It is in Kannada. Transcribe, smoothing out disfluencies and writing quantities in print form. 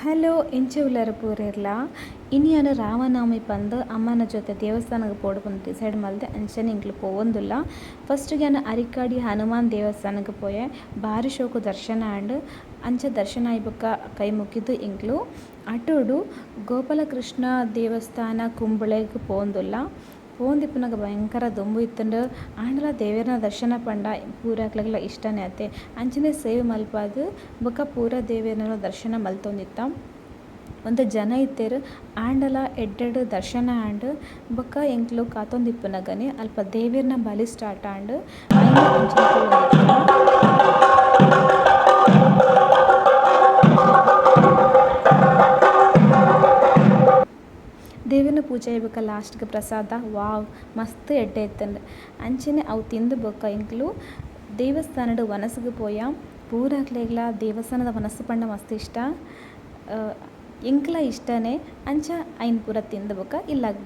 ಹಲೋ ಎಂಚ ಉಳ್ಳಾರ ಪೂರೆರ್ಲ ಇನಿಯನ ರಾಮನವಮಿ ಪಂದ್ ಅಮ್ಮನ ಜೊತೆ ದೇವಸ್ಥಾನಕ್ಕೆ ಪೋಡು ಡಿಸೈಡ್ ಮಲ್ದೆ ಅಂಚನೆ ಇಂಕ್ಲು ಪೋವೊಂದುಲ್ಲ. ಫಸ್ಟ್ಗೆ ಅರಿಕಾಡಿ ಹನುಮಾನ್ ದೇವಸ್ಥಾನಕ್ಕೆ ಪೋಯೆ ಬಾರಿ ಶೋಕು ದರ್ಶನ ಆಂಡ್ ಅಂಚ ದರ್ಶನ ಆಯ್ಬೊಕ್ಕ ಕೈ ಮುಗಿದು ಇಂಕ್ಲು ಅಟೋಡು ಗೋಪಾಲಕೃಷ್ಣ ದೇವಸ್ಥಾನ ಕುಂಬಳೆಗ್ ಪೋವೊಂದುಲ್ಲ. ಪೋಂದಿಪ್ಪುನಗ ಭಯಂಕರ ದೊಂಬು ಇತ್ತುಂಡು ಆಂಡಲ ದೇವೆರ್ನ ದರ್ಶನ ಪಂಡ ಪೂರಾಕ್ಲೆಗ್ಲ ಇಷ್ಟನೇ ಅತ್ತೆ ಅಂಚನೆ ಸೇವ್ ಮಲ್ಪಾದ್ ಬೊಕ ಪೂರ ದೇವೆರ್ನ ದರ್ಶನ ಮಲ್ತೊಂದಿತ್ತ. ಒಂದು ಜನ ಇತ್ತೇರು ಆಂಡಲ ಎಡ್ಡೆಡ್ ದರ್ಶನ ಆಂಡ್ ಬೊಕ ಎಂಕ್ಲು ಕಾತೊಂದಿಪ್ಪುನಗನೆ ಅಲ್ಪ ದೇವೆರ್ನ ಬಲಿ ಸ್ಟಾರ್ಟ್ ಆಂಡ್ ಐನ ಅಂಚನೆ ದೇವಿನ ಪೂಜೆ ಆಯ್ಬೇಕ ಲಾಸ್ಟ್ಗೆ ಪ್ರಸಾದ ವಾವ್ ಮಸ್ತ್ ಎಡ್ಡೆ ಇತ್ತಂಡು ಅಂಚನೆ ಅವು ತಿಂದು ಬೊಕ ಇಂಕ್ಲು ದೇವಸ್ಥಾನಡ್ ವನಸ್ಗ್ ಪೋಯ ಪೂರಾಕ್ಲೆಗ್ಲ ದೇವಸ್ಥಾನದ ವನಸ್ಸು ಪಂಡ ಮಸ್ತ್ ಇಷ್ಟ. ಎಂಕ್ಲ ಇಷ್ಟನೇ ಅಂಚ ಐನ್ ಪೂರ ತಿಂದು ಬೊಕ ಇಲ್ಲಾಗ್